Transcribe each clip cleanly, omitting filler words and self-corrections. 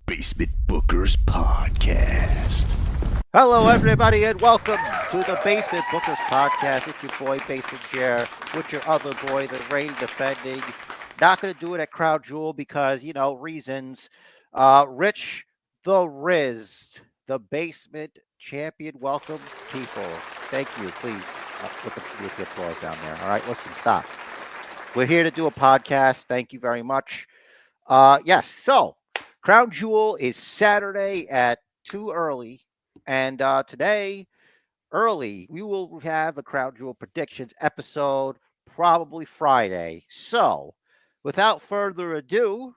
Basement Bookers Podcast. Hello, everybody, and welcome to the Basement Bookers Podcast. It's your boy, Basement Chair, with your other boy, the reigning defending. Not going to do it at Crown Jewel because, reasons. Rich the Riz, the Basement Champion. Welcome, people. Thank you, please. With the applause down there. All right, listen, stop. We're here to do a podcast. Thank you very much. Yes, so Crown Jewel is Saturday at 2 early. And today, early, we will have a Crown Jewel predictions episode, probably Friday. So, without further ado,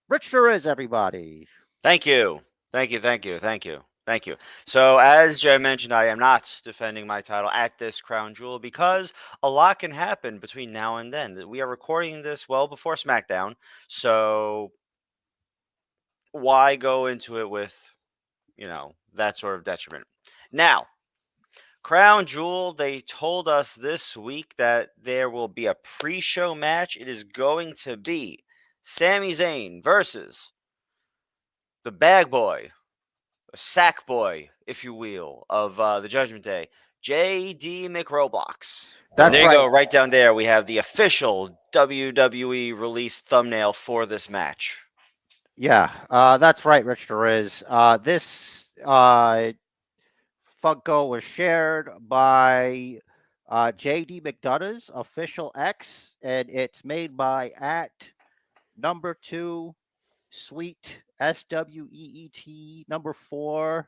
Rich there is, everybody. Thank you. Thank you. Thank you. Thank you. Thank you. So, as Jay mentioned, I am not defending my title at this Crown Jewel because a lot can happen between now and then. We are recording this well before SmackDown. So, why go into it with, that sort of detriment? Now, Crown Jewel, they told us this week that there will be a pre show match. It is going to be Sami Zayne versus the Bag Boy, sack boy, if you will, of the Judgment Day, J.D. McRoblox. That's And there you right. go, right down there. We have the official WWE release thumbnail for this match. Yeah, that's right, Rich there is. This Funko was shared by JD McDonough's official X, and it's made by at number 2 Sweet SWEET number 4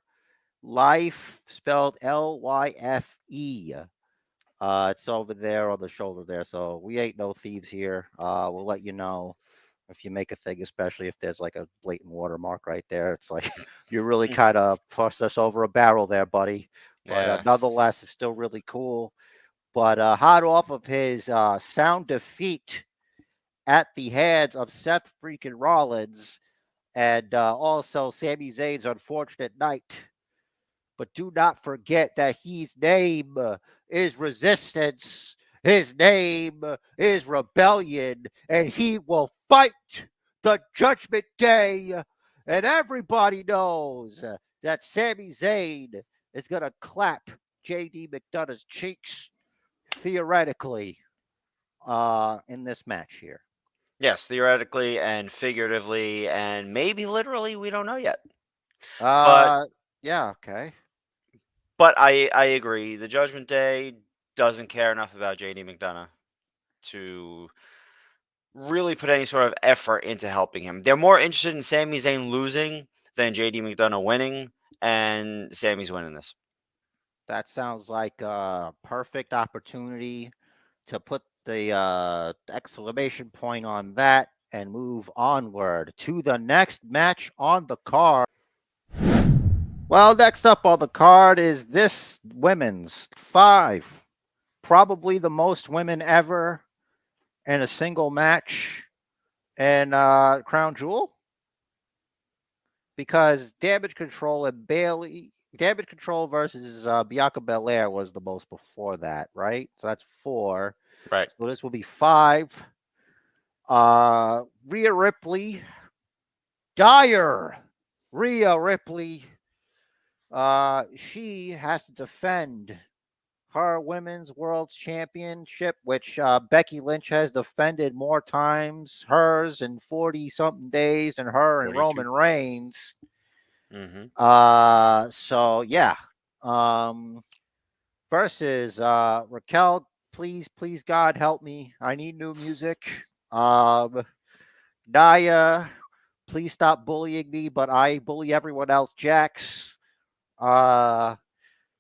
Life spelled LYFE. It's over there on the shoulder there. So we ain't no thieves here. We'll let you know if you make a thing, especially if there's like a blatant watermark right there. It's like you really kind of pushed us over a barrel there, buddy. But Yeah. nonetheless, it's still really cool. But hot off of his sound defeat at the hands of Seth freaking Rollins and also Sami Zayn's unfortunate night. But do not forget that his name is resistance. His name is rebellion, and he will fight the Judgment Day. And everybody knows that Sami Zayn is going to clap JD McDonough's cheeks, theoretically, in this match here. Yes, theoretically and figuratively and maybe literally, we don't know yet. Uh, yeah, okay. But I agree. The Judgment Day doesn't care enough about J.D. McDonough to really put any sort of effort into helping him. They're more interested in Sami Zayn losing than JD McDonough winning, and Sami's winning this. That sounds like a perfect opportunity to put the exclamation point on that and move onward to the next match on the card. Well, next up on the card is this women's 5. Probably the most women ever in a single match in Crown Jewel. Because Damage Control versus Bianca Belair was the most before that, right? So that's 4. Right. So this will be 5. Rhea Ripley, Rhea Ripley. She has to defend her women's world championship, which Becky Lynch has defended more times, hers in 40 something days than her and 42. Roman Reigns. Mm-hmm. So yeah. Versus Raquel, please God help me. I need new music. Naya, please stop bullying me, but I bully everyone else. Jax, uh,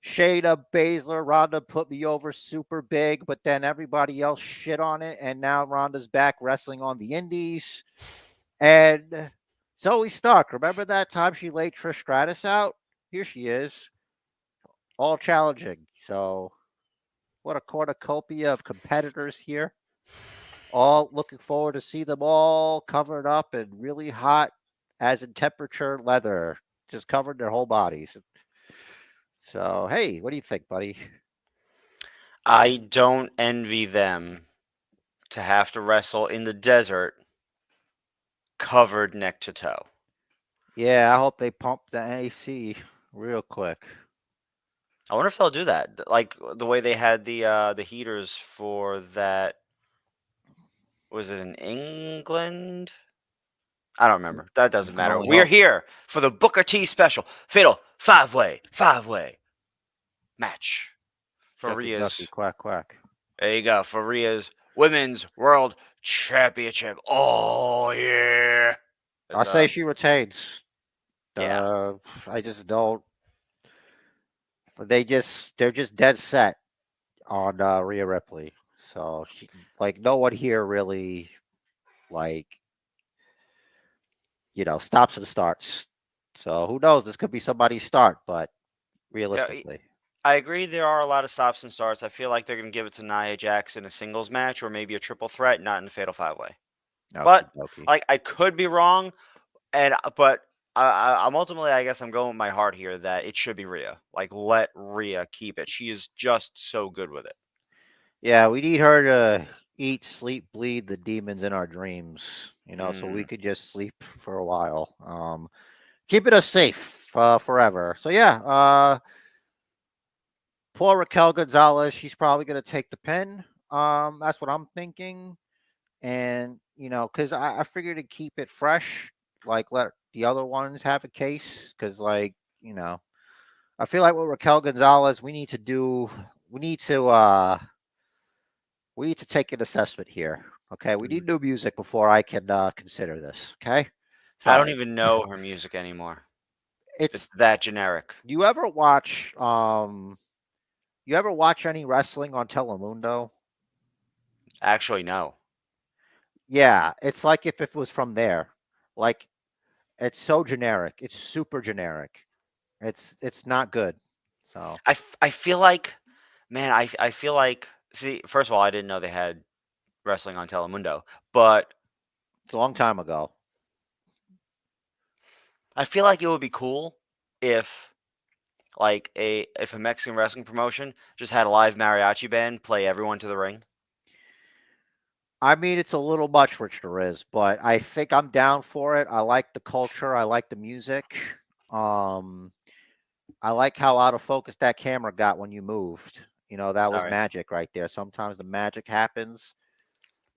Shayna Baszler, Ronda put me over super big, but then everybody else shit on it, and now Ronda's back wrestling on the indies. And Zoe Stark, remember that time she laid Trish Stratus out? Here she is, all challenging. So what a cornucopia of competitors here. All looking forward to see them all covered up and really hot as in temperature leather, just covered their whole bodies. So, hey, what do you think, buddy? I don't envy them to have to wrestle in the desert covered neck to toe. Yeah, I hope they pump the AC real quick. I wonder if they'll do that, like the way they had the heaters for that. Was it in England? I don't remember. That I doesn't can matter. only We're hope. here for the Booker T special fatal five way match for Ducky, ducky, Rhea's. quack, quack. There you go, for Rhea's Women's World Championship. Oh yeah. I There's say she retains. yeah. Uh, I just don't. They're just dead set on Rhea Ripley. So she, like, no one here really, like, stops and starts. So who knows? This could be somebody's start, but Yeah, realistically, I agree. There are a lot of stops and starts. I feel like they're going to give it to Nia Jax in a singles match or maybe a triple threat, not in a fatal five way. okie But dokie. like I could be wrong, but I'm ultimately, I guess, I'm going with my heart here that it should be Rhea. Like let Rhea keep it. She is just so good with it. Yeah, we need her to eat, sleep, bleed the demons in our dreams. So we Mm. could just sleep for a while. Keeping us safe forever. So yeah, poor Raquel Gonzalez. She's probably gonna take the pin. That's what I'm thinking. And because I figured to keep it fresh, like let the other ones have a case. Because you know, I feel like with Raquel Gonzalez, we need to take an assessment here. Okay, we Mm. need new music before I can consider this. Okay, I don't sorry. even know her music anymore. It's It's that generic. Do you ever watch any wrestling on Telemundo? Actually, no. Yeah, it's like if it was from there. Like it's so generic. It's super generic. It's not good. So I feel like, man, I feel like. See, first of all, I didn't know they had wrestling on Telemundo, but it's a long time ago. I feel like it would be cool if if a Mexican wrestling promotion just had a live mariachi band play everyone to the ring. I mean, it's a little much, Rich Riz, but I think I'm down for it. I like the culture. I like the music. Um, I like how out of focus that camera got when you moved. That All was right. magic right there. Sometimes the magic happens.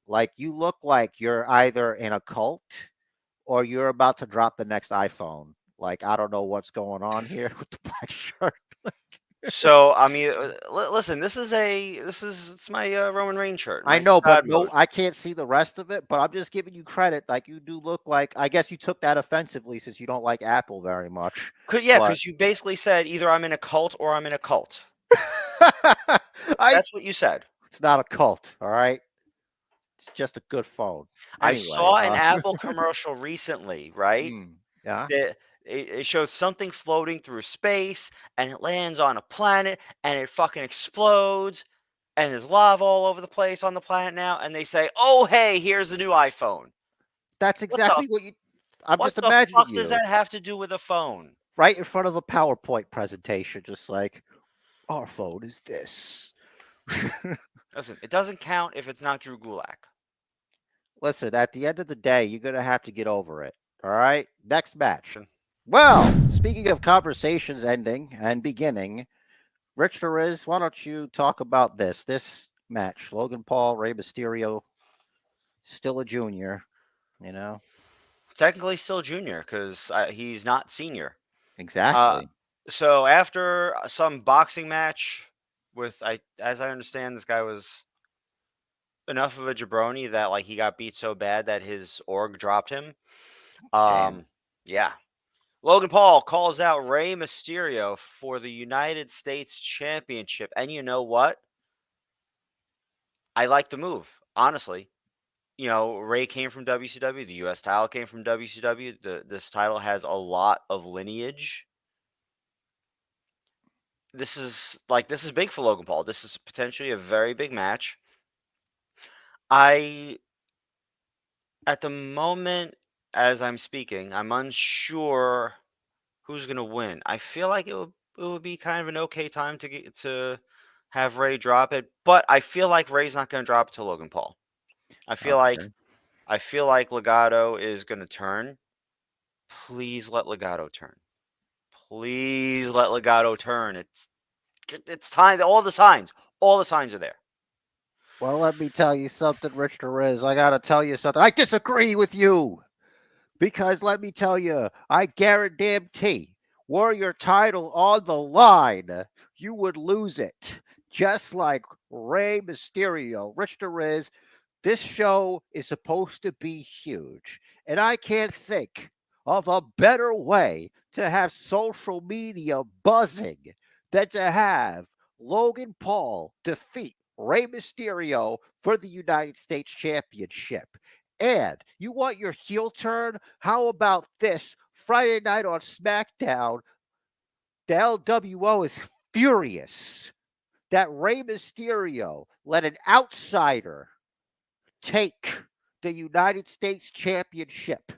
Like you look like you're either in a cult or you're about to drop the next iPhone. Like I don't know what's going on here with the black shirt. So I mean, listen, it's my Roman Reigns shirt, I my know, but God no, mode. I can't see the rest of it. But I'm just giving you credit. Like you do look like. I guess you took that offensively since you don't like Apple very much. Yeah, But because you basically said either I'm in a cult or I'm in a cult. I, That's what you said. it's not a cult. All right, it's just a good phone. I Anyway, saw an Apple commercial recently, right? yeah, That it shows something floating through space and it lands on a planet and it fucking explodes and there's lava all over the place on the planet now and they say, "Oh, hey, here's the new iPhone." that's What the exactly what you. I'm what just the imagining fuck does you that have to do with a phone? right in front of a PowerPoint presentation, just like our phone is this. Listen, it doesn't count if it's not Drew Gulak. Listen, at the end of the day, you're gonna have to get over it. All right. Next match. Well, speaking of conversations ending and beginning, Rich Riz, why don't you talk about this match? Logan Paul, Rey Mysterio, still a junior. You know Technically still junior because he's not senior. Uh, exactly. so after some boxing match as I understand, this guy was enough of a jabroni that like he got beat so bad that his org dropped him. Damn. Um, yeah. Logan Paul calls out Rey Mysterio for the United States Championship, and you know what? I like the move, honestly. Ray came from WCW. The U.S. title came from WCW. This title has a lot of lineage. This is big for Logan Paul. This is potentially a very big match. I At the moment as I'm speaking, I'm unsure who's gonna win. I feel like it would be kind of an okay time to have Ray drop it, but I feel like Ray's not gonna drop it to Logan Paul. I feel like Okay. I feel like Legato is gonna turn. Please let Legato turn. Please let Legato turn. It's time. All the signs are there. Well, let me tell you something, Rich Torres. I got to tell you something. I disagree with you. Because let me tell you, I guarantee, were your title on the line, you would lose it. Just like Reymysterio. Rich Torres, this show is supposed to be huge. And I can't think of a better way to have social media buzzing than to have Logan Paul defeat Rey Mysterio for the United States Championship. And you want your heel turn? How about this? Friday night on SmackDown, the LWO is furious that Rey Mysterio let an outsider take the United States Championship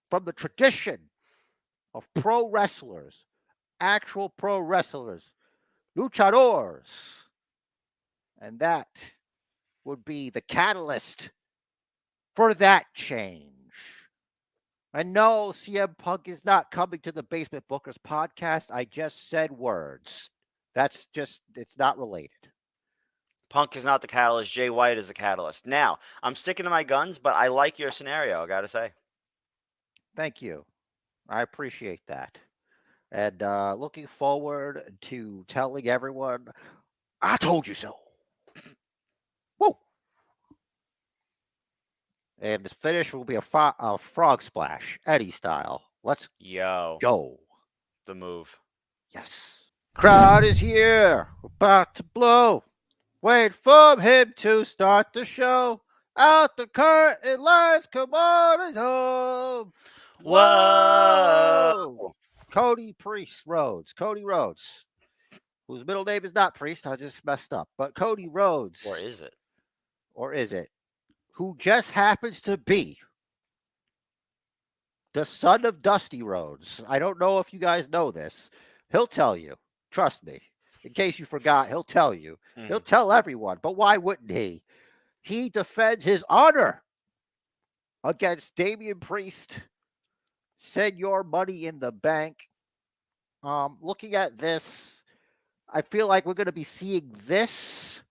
from the tradition of pro wrestlers, actual pro wrestlers, luchadors. And that would be the catalyst for that change. And no, CM Punk is not coming to the Basement Bookers podcast. I just said words. It's not related. Punk is not the catalyst. Jay White is the catalyst. Now, I'm sticking to my guns, but I like your scenario, I got to say. Thank you. I appreciate that. And looking forward to telling everyone, I told you so. Woo! And the finish will be a frog splash, Eddie style. Let's Yo, go. the move. Yes. Crowd is here. About to blow. Wait for him to start the show. Out the curtain lights, come on is home. Whoa! Whoa! Cody Rhodes, whose middle name is not Priest. I just messed up. But Cody Or Rhodes, is it? or is it? Who just happens to be the son of Dusty Rhodes. I don't know if you guys know this. He'll tell you. Trust me. In case you forgot, he'll tell you. He'll tell everyone. But why wouldn't he? He defends his honor against Damien Priest. Send your money in the bank. Looking at this, I feel like we're going to be seeing this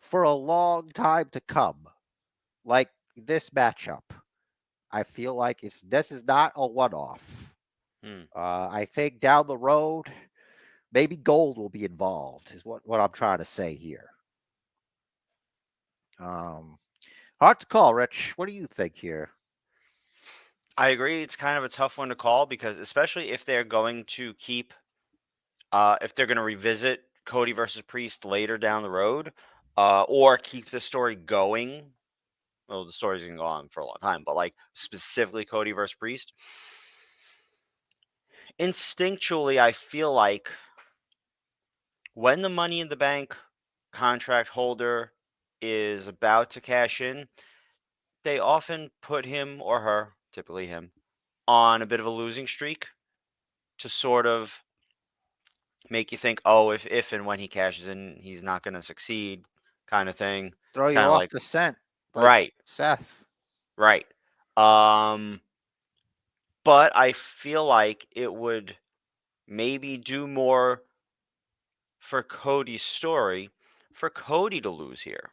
for a long time to come. Like this matchup. I feel like this is not a one-off. I think down the road, maybe gold will be involved, is what I'm trying to say here. Hard to call, Rich. What do you think here? I agree. It's kind of a tough one to call because, especially if they're going to keep, if they're going to revisit Cody versus Priest later down the road, or keep the story going. Well, the story's going to go on for a long time, but like specifically Cody versus Priest. Instinctually, I feel like when the Money in the Bank contract holder is about to cash in, they often put him or her, typically him, on a bit of a losing streak to sort of make you think, oh, if and when he cashes in, he's not going to succeed, kind of thing. Throw It's you kind of off like, the scent, like right, Seth. right. Um, but I feel like it would maybe do more for Cody's story for Cody to lose here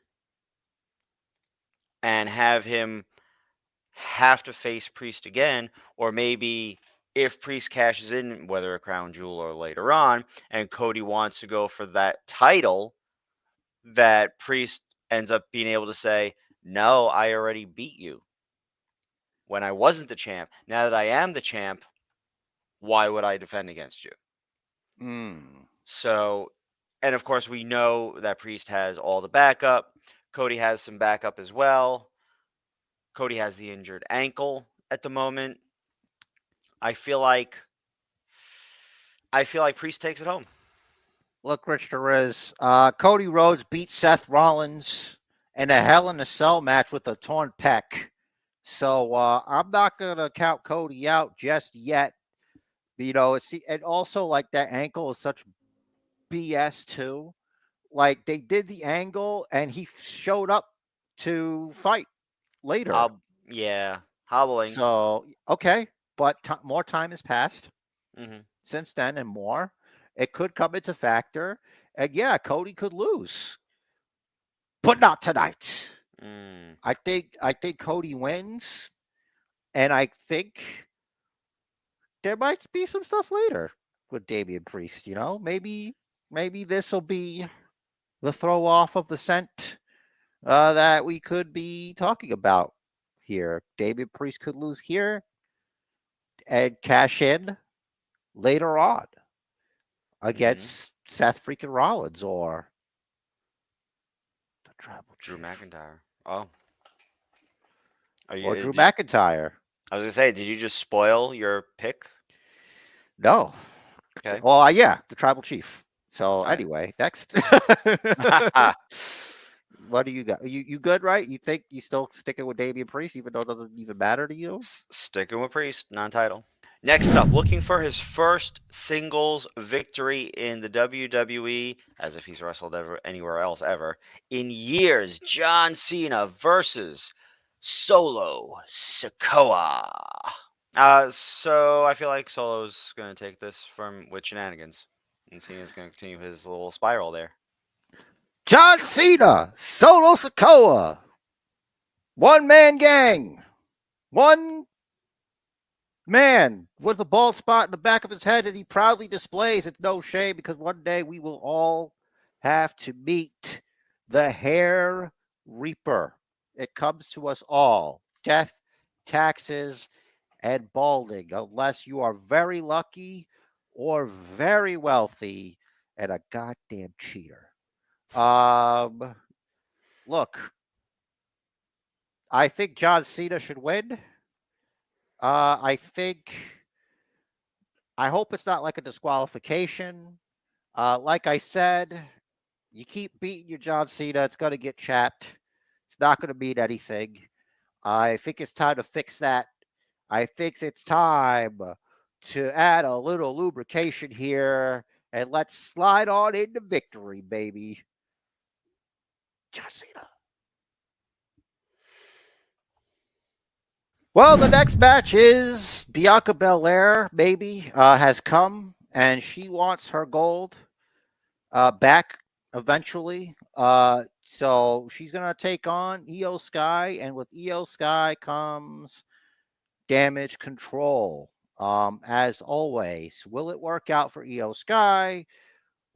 and have him have to face Priest again, or maybe if Priest cashes in, whether a crown jewel or later on, and Cody wants to go for that title, that Priest ends up being able to say, no, I already beat you when I wasn't the champ. Now that I am the champ, why would I defend against you? So, and of course, we know that Priest has all the backup. Cody has some backup as well. Cody has the injured ankle at the moment. I feel like Priest takes it home. Look, Rich Torres, Cody Rhodes beat Seth Rollins in a Hell in a Cell match with a torn pec. So I'm not going to count Cody out just yet. And also like that ankle is such BS too. Like they did the angle and he showed up to fight later. Yeah. hobbling. So, okay, but more time has passed Hmm. since then and more. It could come into factor. And yeah, Cody could lose, but not tonight. Mm. I think Cody wins, and I think there might be some stuff later with Damien Priest. Maybe this will be the throw off of the scent that we could be talking about here. Damien Priest could lose here and cash in later on Hmm. against Seth freaking Rollins or the Tribal Drew Chief McIntyre. Oh, are or you? Drew McIntyre. I was gonna say, did you just spoil your pick? No. Okay. Well, yeah, the Tribal Chief. So All right. anyway, next. What do you got? You good, right? You think you still sticking with Damian Priest, even though it doesn't even matter to you? Sticking with Priest, non-title. Next up, looking for his first singles victory in the WWE, as if he's wrestled ever anywhere else ever in years. John Cena versus Solo Sikoa. So I feel like Solo's gonna take this from with shenanigans, and Cena's gonna continue his little spiral there. John Cena, Solo Sokoa, one man gang, one man with a bald spot in the back of his head that he proudly displays. It's no shame because one day we will all have to meet the Hair Reaper. It comes to us all. Death, taxes, and balding, unless you are very lucky or very wealthy and a goddamn cheater. Um, Look, I think John Cena should win. I think I hope it's not like a disqualification. Like I said, you keep beating your John Cena, it's going to get chapped. It's not going to mean anything. I think it's time to fix that. I think it's time to add a little lubrication here and let's slide on into victory, baby. John Cena. Well, the next match is Bianca Belair, maybe, has come and she wants her gold back eventually. So she's going to take on Io Sky, and with Io Sky comes damage control. As always, will it work out for Io Sky?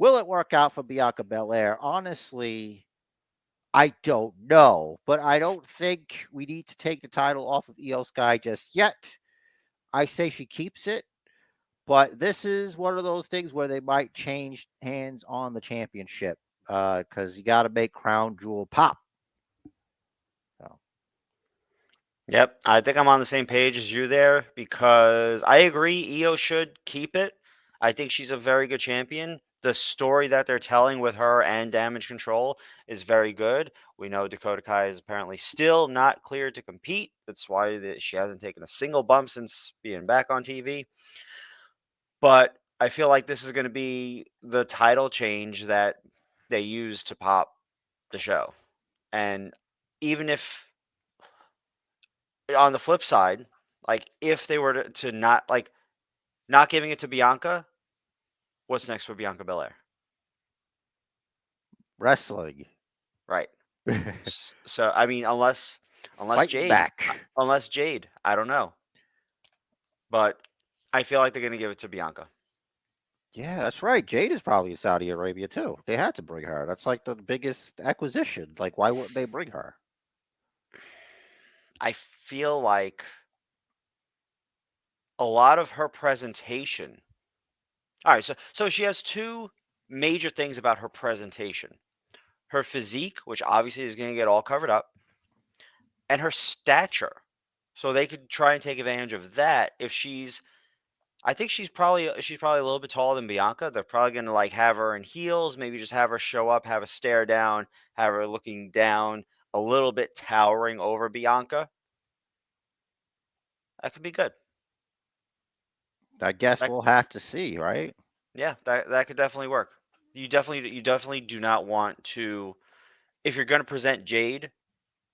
Will it work out for Bianca Belair? Honestly, I don't know, but I don't think we need to take the title off of Io Sky just yet. I say she keeps it, but this is one of those things where they might change hands on the championship because you got to make Crown Jewel pop. So, Yep, I think I'm on the same page as you there because I agree Io should keep it. I think she's a very good champion. The story that they're telling with her and damage control is very good. We know Dakota Kai is apparently still not cleared to compete. That's why she hasn't taken a single bump since being back on TV. But I feel like this is going to be the title change that they use to pop the show. And even if on the flip side, like if they were to not giving it to Bianca, what's next for Bianca Belair? wrestling. Right. So I mean, unless Fighting Jade, back. I don't know, but I feel like they're gonna give it to Bianca. Yeah, that's right. Jade is probably in Saudi Arabia too. They had to bring her. That's like the biggest acquisition. Like, why wouldn't they bring her? I feel like a lot of her presentation. All right, so she has two major things about her presentation: her physique, which obviously is going to get all covered up, and her stature. So they could try and take advantage of that if she's. I think she's probably a little bit taller than Bianca. They're probably going to like have her in heels, maybe just have her show up, have a stare down, have her looking down, a little bit towering over Bianca. That could be good. I guess That, we'll have to see, right? yeah, that could definitely work. You definitely do not want to if you're going to present Jade.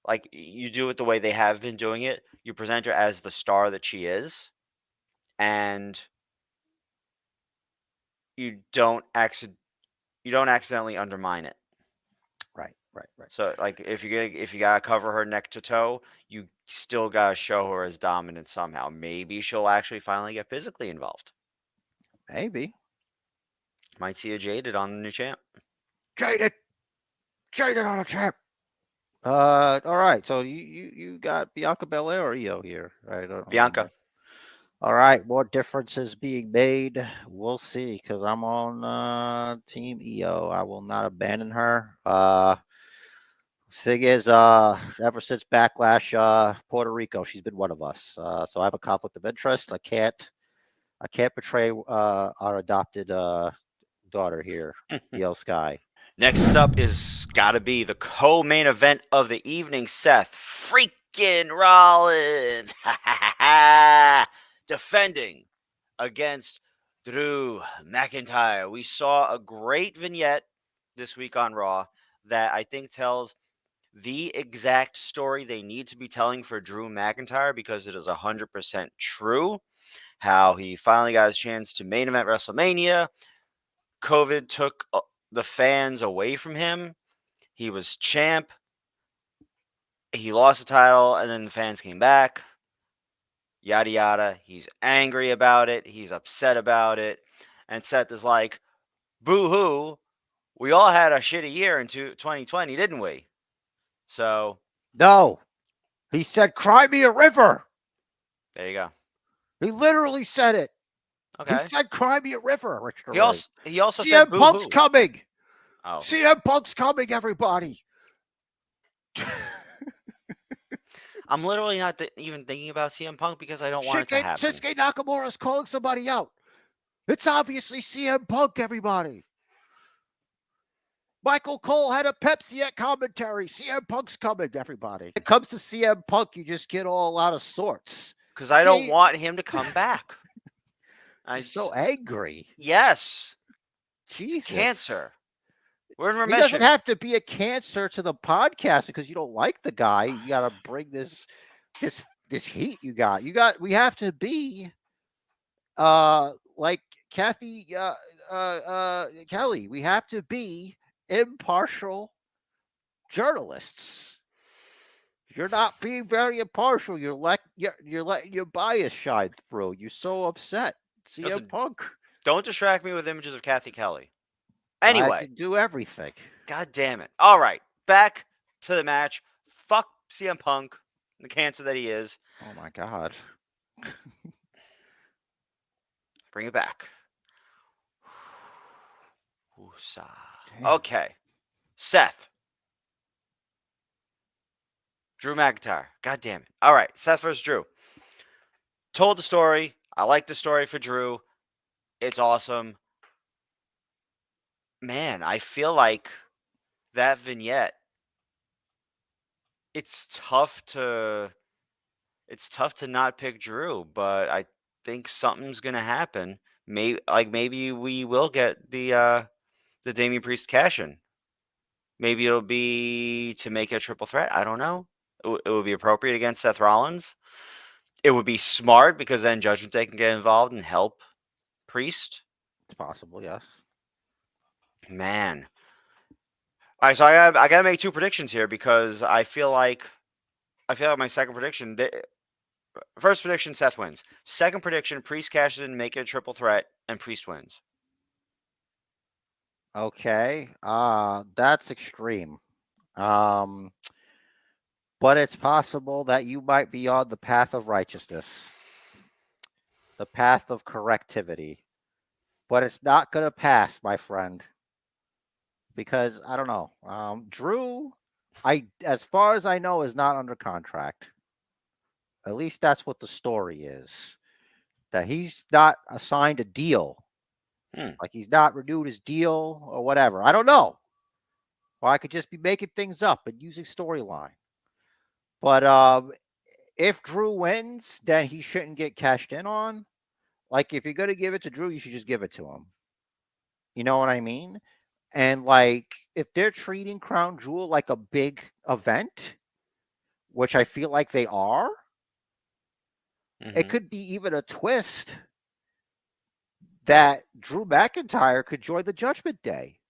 like you do it the way they have been doing it. You present her as the star that she is, and you don't accidentally undermine it. Right, right, right. So like if you gotta cover her neck to toe, you still gotta show her as dominant somehow. Maybe she'll actually finally get physically involved. Maybe. Might see a jaded on the new champ. Jaded. Jaded on a champ. All right. So you got Bianca Belair or Io here? I don't Bianca. remember. All right. More differences being made. We'll see. Because I'm on Team Io. I will not abandon her. Thing is, ever since Backlash, Puerto Rico, she's been one of us. So I have a conflict of interest. I can't betray our adopted daughter here, Io Sky. Next up is gotta be the co-main event of the evening. Seth freaking Rollins defending against Drew McIntyre. We saw a great vignette this week on Raw that I think tells the exact story they need to be telling for Drew McIntyre because it is 100% true. How he finally got his chance to main event WrestleMania. COVID took the fans away from him. He was champ. He lost the title, and then the fans came back. Yada yada. He's angry about it. He's upset about it. And Seth is like, boo hoo. We all had a shitty year in 2020, didn't we? So. No. He said, cry me a river. There you go. He literally said it. Okay. He said, cry me a river, Richard. He also CM said boo Punk's hoo. coming. Oh. CM Punk's coming, everybody. I'm literally not even thinking about CM Punk because I don't want it to happen. Shinsuke Nakamura's calling somebody out. It's obviously CM Punk, everybody. Michael Cole had a Pepsi at commentary. CM Punk's coming, everybody. When it comes to CM Punk, you just get all out of sorts. Because I don't want him to come back. I'm so angry. Yes. Jesus. Cancer. We're in remission. He doesn't have to be a cancer to the podcast because you don't like the guy. You got to bring this heat you got. We have to be like Kathy Kelly. We have to be impartial journalists. You're not being very impartial. You're letting your bias shine through. You're so upset. CM Punk. Don't distract me with images of Kathy Kelly. Anyway. I can do everything. God damn it. All right. Back to the match. Fuck CM Punk, the cancer that he is. Oh my God. Bring it back. Okay. Seth. Drew McIntyre. God damn it. All right. Seth versus Drew. Told the story. I like the story for Drew. It's awesome. Man, I feel like that vignette, it's tough to not pick Drew, but I think something's gonna happen. Maybe we will get the Damien Priest cash in. Maybe it'll be to make it a triple threat. I don't know. It would be appropriate against Seth Rollins. It would be smart because then Judgment Day can get involved and help Priest. It's possible, yes. Man. All right, so I gotta make two predictions here because I feel like my second prediction. First prediction, Seth wins. Second prediction, Priest cashes in, make it a triple threat, and Priest wins. Okay, that's extreme. But it's possible that you might be on the path of righteousness, the path of correctivity. But it's not going to pass, my friend. Because I don't know. Drew, as far as I know, is not under contract. At least that's what the story is. That he's not assigned a deal. Like he's not renewed his deal or whatever. I don't know. Or I could just be making things up and using storyline. But if Drew wins, then he shouldn't get cashed in on. Like if you're gonna give it to Drew, you should just give it to him. You know what I mean? And like if they're treating Crown Jewel like a big event, which I feel like they are, it Hmm. could be even a twist that Drew McIntyre could join the Judgment Day.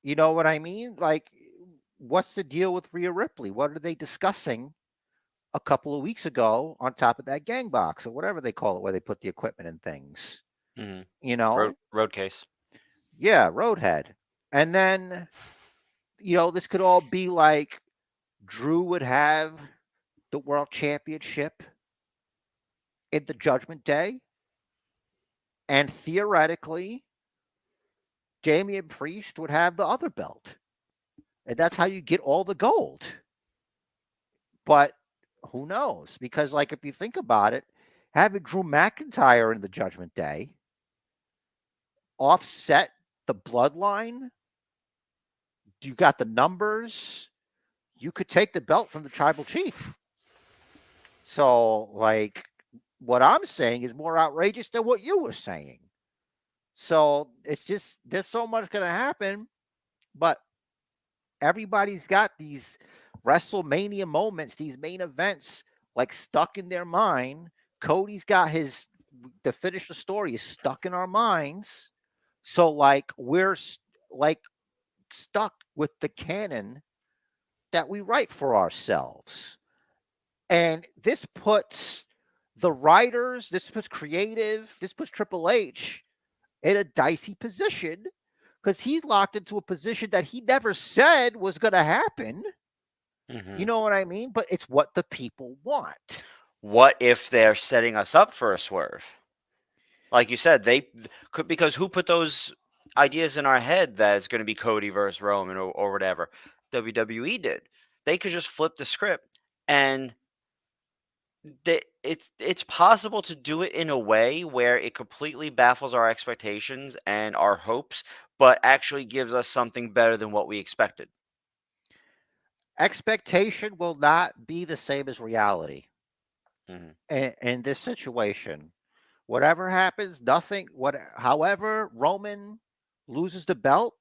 You know what I mean? Like, what's the deal with Rhea Ripley? What are they discussing a couple of weeks ago on top of that gang box or whatever they call it, where they put the equipment and things? Hmm. You know? Road case. Yeah, Roadhead. And then, this could all be like Drew would have the world championship in the Judgment Day. And theoretically, Damian Priest would have the other belt. And that's how you get all the gold. But who knows? Because, like, if you think about it, having Drew McIntyre in the Judgment Day offset the bloodline, you got the numbers, you could take the belt from the tribal chief. So, like, what I'm saying is more outrageous than what you were saying. So, it's just, there's so much going to happen, but everybody's got these WrestleMania moments, these main events, like stuck in their mind. Cody's got to finish the story is stuck in our minds. So, like, like stuck with the canon that we write for ourselves. And this puts the writers, this puts creative, this puts Triple H in a dicey position because he's locked into a position that he never said was going to happen. Hmm. You know what I mean? But it's what the people want. What if they're setting us up for a swerve? Like you said, they could, because who put those ideas in our head that it's going to be Cody versus Roman or whatever? WWE did. They could just flip the script, and it's possible to do it in a way where it completely baffles our expectations and our hopes, but actually gives us something better than what we expected. Expectation will not be the same as reality Hmm. in this situation. Whatever happens, nothing. However, Roman loses the belt,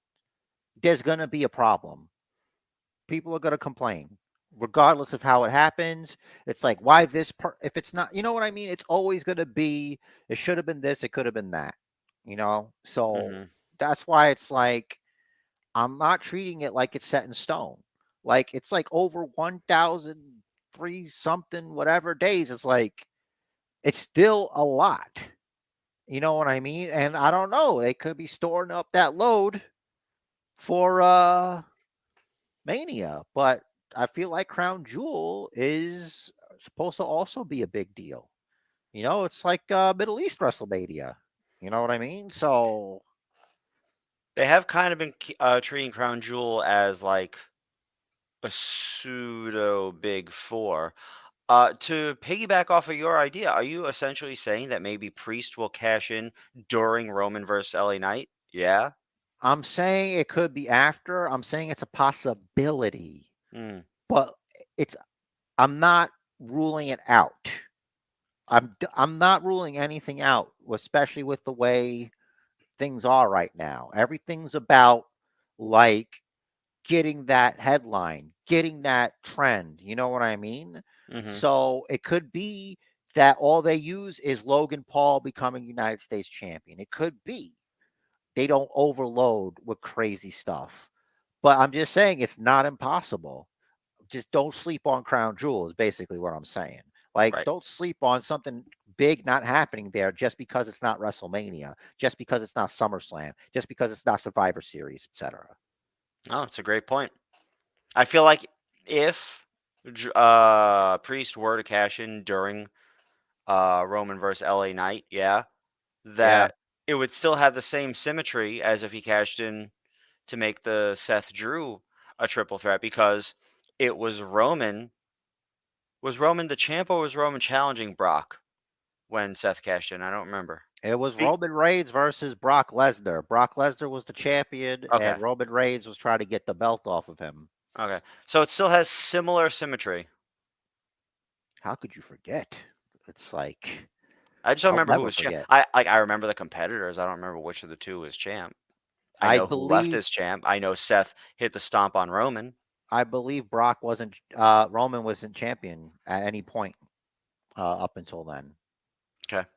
there's going to be a problem. People are going to complain, regardless of how it happens. It's like, why if it's not, you know what I mean? It's always going to be, it should have been this, it could have been that, So Hmm. that's why it's like, I'm not treating it like it's set in stone. Like, it's like over 1,003 something, whatever days. It's like, it's still a lot. You know what I mean? And I don't know. They could be storing up that load for Mania, but I feel like Crown Jewel is supposed to also be a big deal. It's like Middle East WrestleMania. You know what I mean? So They have kind of been treating Crown Jewel as like a pseudo big four. To piggyback off of your idea, are you essentially saying that maybe Priest will cash in during Roman versus LA Knight? Yeah. I'm saying it could be after. I'm saying it's a possibility, Mm, but it's I'm not ruling it out. I'm not ruling anything out, especially with the way things are right now. Everything's about like getting that headline, getting that trend. You know what I mean? hmm. So it could be that all they use is Logan Paul becoming United States champion. It could be they don't overload with crazy stuff. But I'm just saying it's not impossible. Just don't sleep on Crown Jewel is basically what I'm saying. Like, Right. don't sleep on something big not happening there just because it's not WrestleMania, just because it's not SummerSlam, just because it's not Survivor Series, etc. Oh, it's a great point. I feel like if Priest were to cash in during Roman versus LA Knight, yeah, Yeah, that it would still have the same symmetry as if he cashed in to make the Seth Drew a triple threat, because it was Roman. Was Roman the champ, or was Roman challenging Brock when Seth cashed in? I don't remember. it was He, Roman Reigns versus Brock Lesnar. Brock Lesnar was the champion, okay, and Roman Reigns was trying to get the belt off of him. okay. So it still has similar symmetry. How could you forget? It's like, I just don't I'll remember who never was champ. forget. I remember the competitors. I don't remember which of the two was champ. I I know who left believe as champ. I know Seth hit the stomp on Roman. I believe Roman wasn't champion at any point up until then. Okay.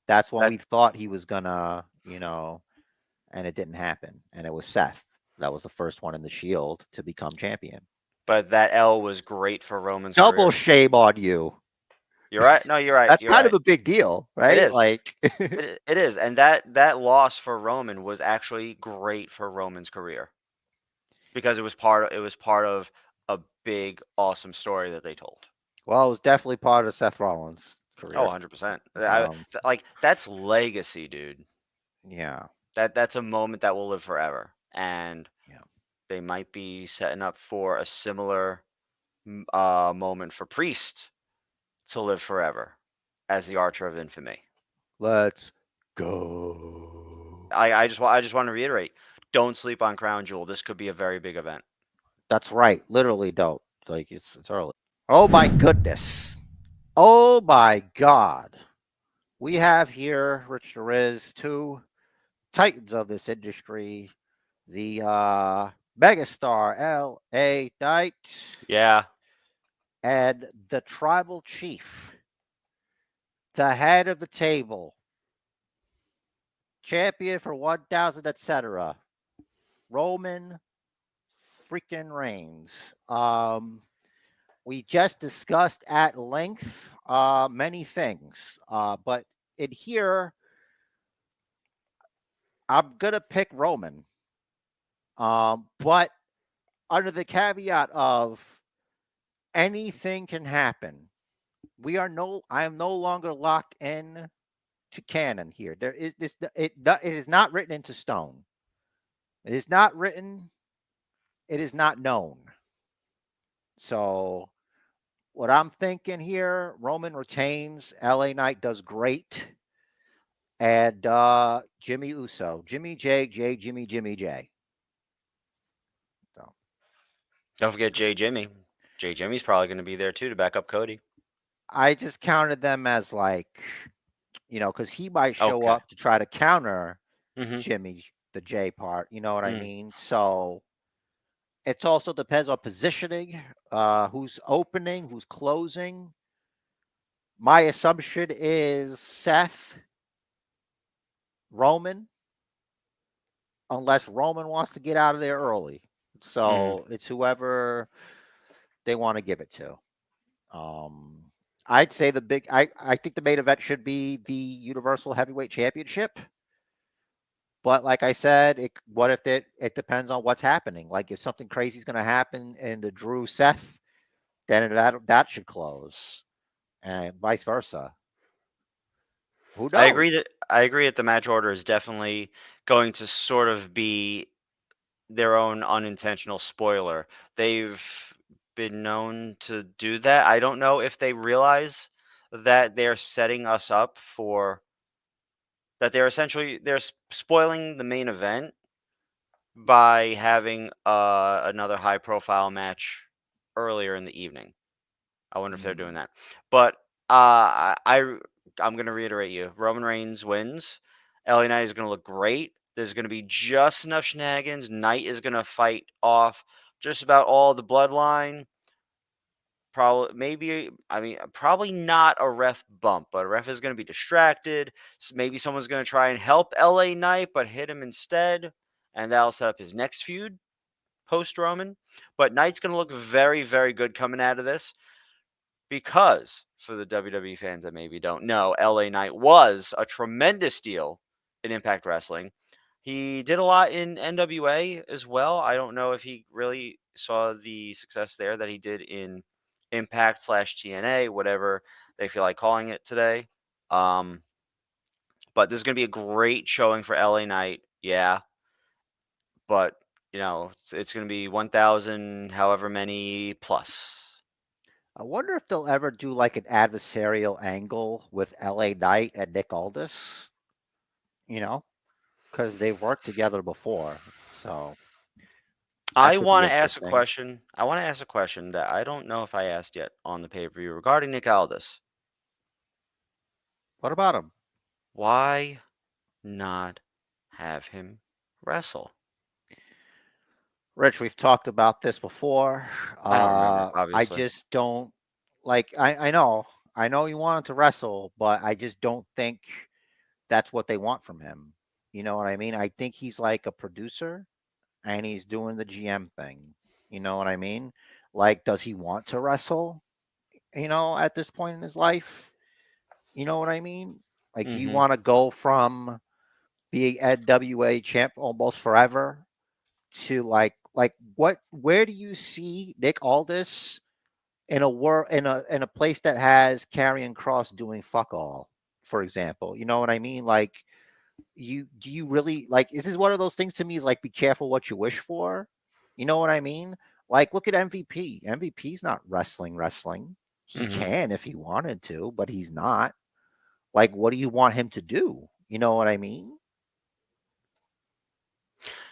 That's when That we thought he was gonna, and it didn't happen. And it was Seth that was the first one in the Shield to become champion. but that L was great for Roman's Double career. shame on you. You're right. No, you're right. That's You're kind of right. a big deal, It right? is. Like, It is. And that loss for Roman was actually great for Roman's career because it was part of a big awesome story that they told. well, it was definitely part of Seth Rollins' Oh, career. 100%. Um, Like that's legacy, dude. yeah, That's a moment that will live forever. And yeah. they might be setting up for a similar moment for Priest to live forever as the Archer of Infamy. Let's go. I just want to reiterate, don't sleep on Crown Jewel. This could be a very big event. That's right. Literally don't. Like it's early. Oh my goodness. Oh my God. We have here, Rich Riz, two titans of this industry, the megastar L.A. Knight Yeah. and the tribal chief, the head of the table, champion for 1,000, etc. Roman freaking Reigns. We just discussed at length many things, but in here, I'm gonna pick Roman, but under the caveat of anything can happen. I am no longer locked in to canon here. There is this. It is not written into stone. It is not written. It is not known. So what I'm thinking here, Roman retains. LA Knight does great. And Jimmy Uso. Jimmy J, Jimmy J. So Don't forget J Jimmy. J Jimmy's probably going to be there too to back up Cody. I just counted them as like, because he might show Okay. up to try to counter Hmm. Jimmy, the J part. You know what I Mm. mean? So it also depends on positioning, who's opening, who's closing. My assumption is Seth, Roman, unless Roman wants to get out of there early. Mm. So it's whoever they want to give it to. Um, I'd say I think the main event should be the Universal Heavyweight Championship. But like I said, what if it depends on what's happening? Like if something crazy is going to happen in the Drew Seth, then that should close, and vice versa. Who knows? I agree that the match order is definitely going to sort of be their own unintentional spoiler. They've been known to do that. I don't know if they realize that they're setting us up for that they're spoiling the main event by having another high profile match earlier in the evening. I wonder if they're doing Mm. that. But I'm going to reiterate you. Roman Reigns wins. LA Knight is going to look great. There's going to be just enough shenanigans. Knight is going to fight off just about all the bloodline. Probably, maybe, I mean, probably not a ref bump, but a ref is going to be distracted. So maybe someone's going to try and help LA Knight, but hit him instead. And that'll set up his next feud post Roman. But Knight's going to look very, very good coming out of this. Because for the WWE fans that maybe don't know, LA Knight was a tremendous deal in Impact Wrestling. He did a lot in NWA as well. I don't know if he really saw the success there that he did in Impact slash TNA, whatever they feel like calling it today. Um, but this is going to be a great showing for LA Knight. Yeah. But, it's going to be 1,000, however many plus. I wonder if they'll ever do like an adversarial angle with LA Knight and Nick Aldis. You know, because they've worked together before. So that I could be want to ask a interesting. question. I want to ask a question that I don't know if I asked yet on the pay-per-view regarding Nick Aldis. What about him? Why not have him wrestle? Rich, we've talked about this before. I don't remember, I obviously. just don't like. I know he wanted to wrestle, but I just don't think that's what they want from him. You know what I mean? I think he's like a producer and he's doing the GM thing. You know what I mean? Like, does he want to wrestle? At this point in his life, you know what I mean? Like, do you Hmm. want to go from being NWA champ almost forever to like what? Where do you see Nick Aldis in a in a place that has Karrion Cross doing fuck all, for example? You know what I mean? Like, do you really like? This is one of those things to me. Is like, be careful what you wish for. You know what I mean? Like, look at MVP. MVP's not wrestling. Wrestling. He Hmm. can if he wanted to, but he's not. Like, what do you want him to do? You know what I mean?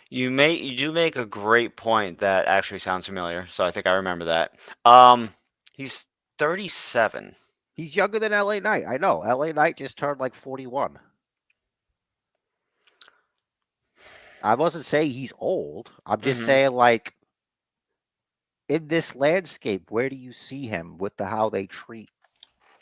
You do make a great point that actually sounds familiar, so I think I remember that. Um, he's 37. He's younger than LA Knight. I know. LA Knight just turned like 41. I wasn't saying he's old. I'm just Hmm. saying, like, in this landscape, where do you see him with the how they treat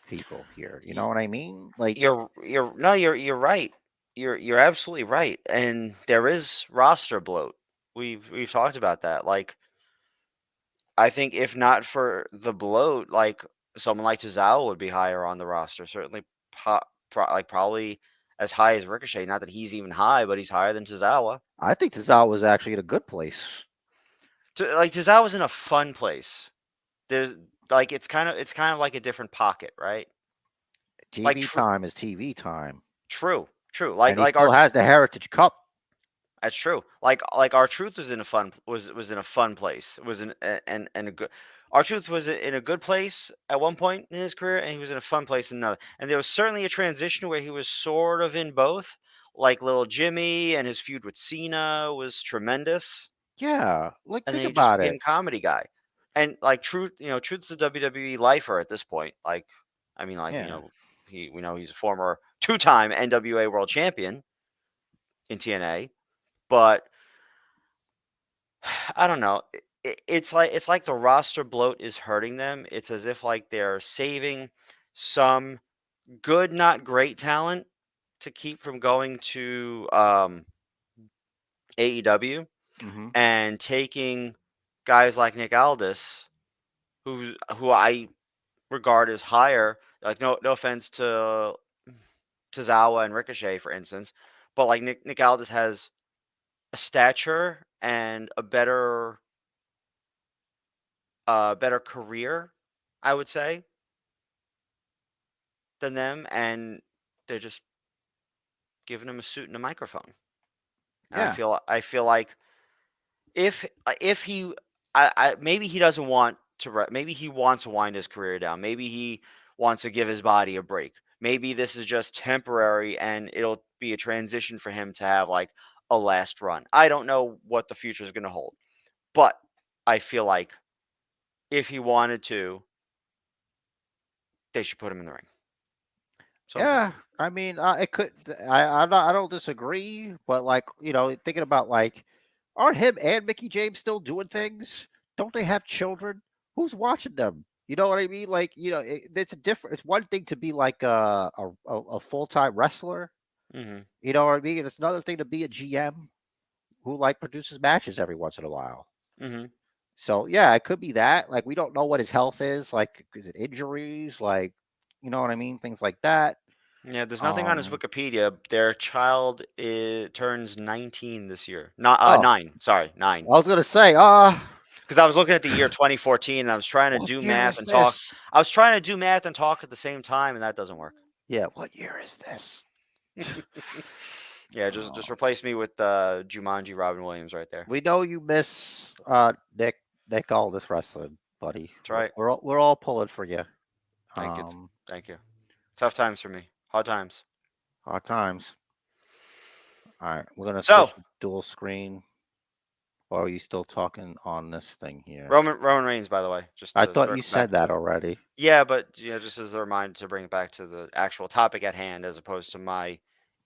people here? You know what I mean? Like, You're no, you're right. You're absolutely right. And there is roster bloat. We've talked about that. Like, I think if not for the bloat, like someone like Tozawa would be higher on the roster. Certainly, probably as high as Ricochet. Not that he's even high, but he's higher than Tozawa. I think Tozawa was actually in a good place. Like Tozawa's in a fun place. There's like it's kind of like a different pocket, right? Like TV time is TV time, true. and he Like still our has the Heritage Cup. That's true. Like our truth was in a was in a fun place. It was in and a good. Our truth was in a good place at one point in his career, and he was in a fun place in another. And there was certainly a transition where he was sort of in both. Like little Jimmy and his feud with Cena was tremendous, Yeah, like and then think he just about became it. comedy guy. And like Truth's a WWE lifer at this point. Like, I mean, like Yeah, we know he's a former two-time NWA World Champion in TNA, but I don't know. It's like the roster bloat is hurting them. It's as if like they're saving some good, not great talent to keep from going to AEW hmm and taking guys like Nick Aldis, who I regard as higher. Like no offense to Tozawa and Ricochet, for instance, but like Nick Aldis has a stature and a better career, I would say, than them, and they're just giving him a suit and a microphone. And yeah, I feel like if he I maybe he doesn't want to maybe he wants to wind his career down. Maybe he wants to give his body a break. Maybe this is just temporary and it'll be a transition for him to have like a last run. I don't know what the future is going to hold. But I feel like if he wanted to, they should put him in the ring. So I'm yeah. thinking. I mean, it could. I don't disagree, but like, thinking about like, aren't him and Mickey James still doing things? Don't they have children? Who's watching them? You know what I mean? Like, it's a different. It's one thing to be like a full time wrestler. Mhm. You know what I mean? And it's another thing to be a GM who like produces matches every once in a while. Mhm. So yeah, it could be that. Like, we don't know what his health is. Like, is it injuries? Like, you know what I mean? Things like that. Yeah, there's nothing on his Um. Wikipedia. Their child turns 19 this year. Not Oh, 9. Sorry, I 9. was gonna say, Because I was looking at the year 2014 and I was trying to what do year math is and talk. this? I was trying to do math and talk at the same time, and that doesn't work. Yeah, what year is this? Yeah, just Oh, replace me with Jumanji Robin Williams right there. we know you miss Nick Aldis wrestling, buddy. That's We're right. we're all, we're all pulling for you. Thank you. Um, Thank you. Tough times for me. Hard times. hard times. All right, we're gonna So switch to dual screen. Or are you still talking on this thing here? Roman Reigns, by the way, just I to thought you circle back said to that it. already. Yeah, but just as a reminder to bring it back to the actual topic at hand, as opposed to my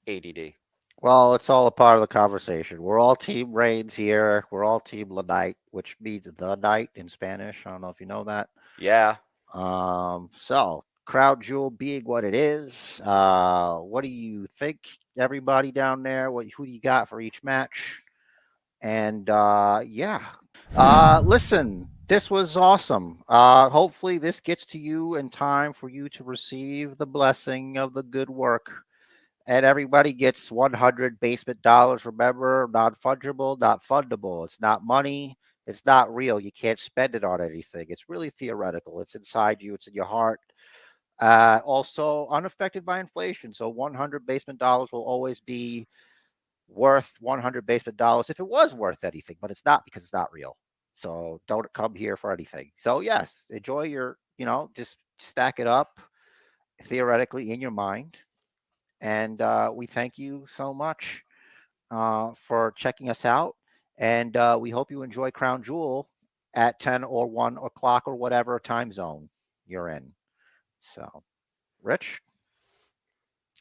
ADD. Well, it's all a part of the conversation. We're all Team Reigns here. We're all Team La Night, which means the night in Spanish. I don't know if you know that. Yeah. So Crowd Jewel being what it is. What do you think, everybody down there? Who do you got for each match? And yeah. Listen, this was awesome. Hopefully this gets to you in time for you to receive the blessing of the good work. And everybody gets 100 basement dollars. Remember, not fungible, not fundable. It's not money. It's not real. You can't spend it on anything. It's really theoretical. It's inside you. It's in your heart. Also unaffected by inflation. So 100 basement dollars will always be worth 100 basement dollars if it was worth anything, but it's not because it's not real. So don't come here for anything. So yes, enjoy just stack it up theoretically in your mind. And we thank you so much for checking us out. And we hope you enjoy Crown Jewel at 10 or 1 o'clock or whatever time zone you're in. So, Rich?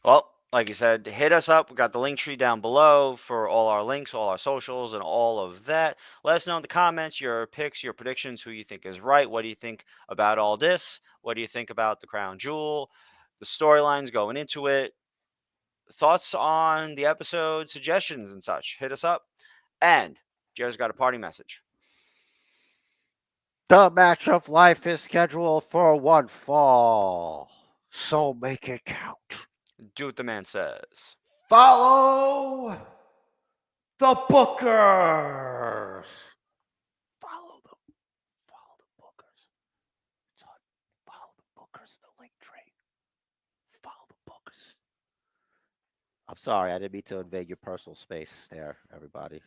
Well, like you said, hit us up. We got the link tree down below for all our links, all our socials, and all of that. Let us know in the comments your picks, your predictions, who you think is right. What do you think about all this? What do you think about the crown jewel, the storylines going into it? Thoughts on the episode, suggestions, and such. Hit us up. And Jared's got a party message. The match of life is scheduled for one fall. So make it count. Do what the man says. Follow the Bookers. Follow them. Follow the Bookers. It's on. Follow the Bookers in the link tree. Follow the Bookers. I'm sorry, I didn't mean to invade your personal space there, everybody.